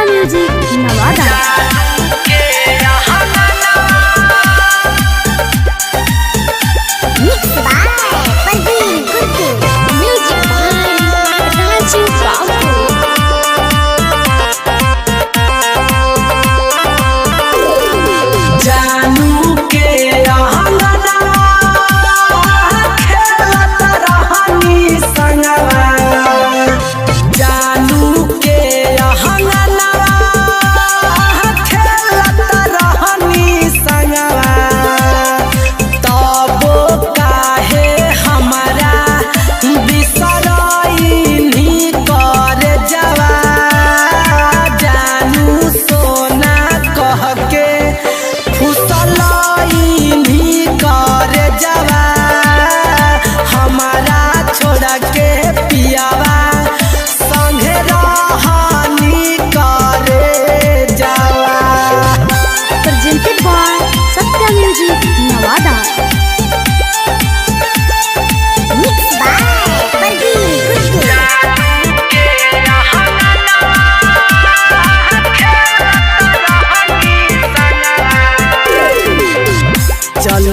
सत्या म्यूजिक नवादा।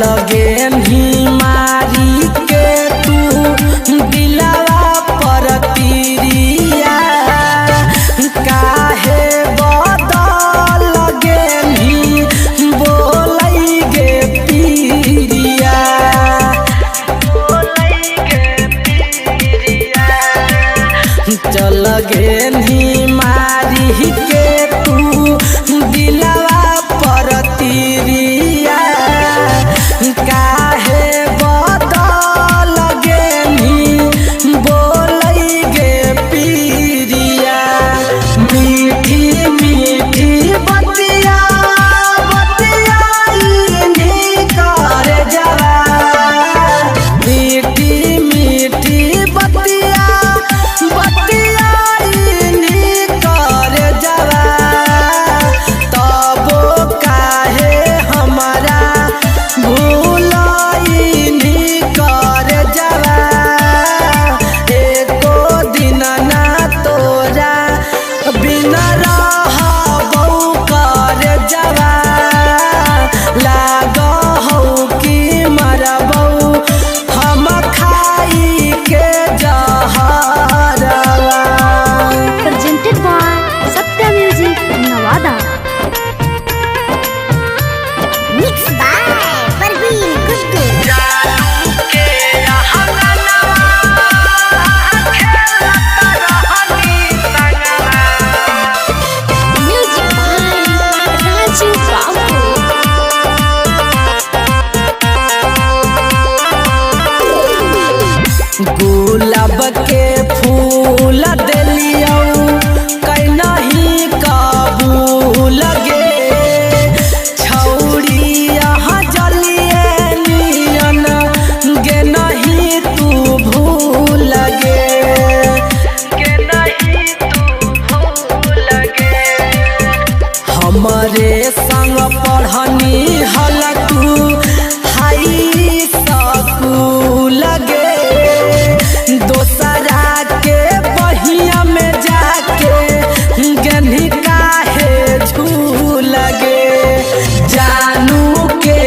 लगे भी मारी के तू दिलवा पर तीरिया काहे बदल लगे भी बोलै गे पीरिया चल गे भी मारी के तू दिलवा पर तीरिया काहे बदल गेनी बोलै गे पीरिया मीठी मीठी बतिया बतियाई कर जवा मीठी मीठी बतिया बतियाई कर जवा तबो काहे हमारा बिना रहबौ कर जवा लागहौ कि मरबौ हम खाई के जहरवा। Presented by Satya music Nawada. Mix by Parveen Guddu. गुलाब के फूल दिलियौ कैनही कबूल गे छौरी यहाँ जलिए नियन गे नहीं तू भूल गे हमरे संग पढ़नी हल तू हाई स्कूल गे दोसरा के बहिया में जाके गनी काहे झूल गे जानू के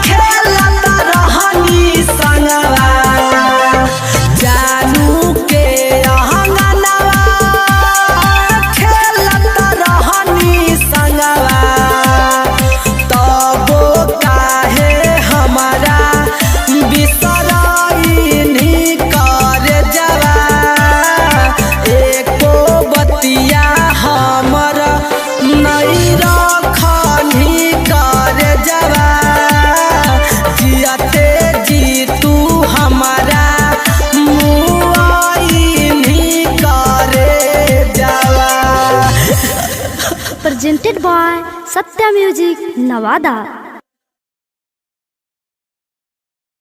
खेलत रहनी संगवा जानू के खेलत रहनी संगवा तबो काहे हमारा presented by Satya music Nawada.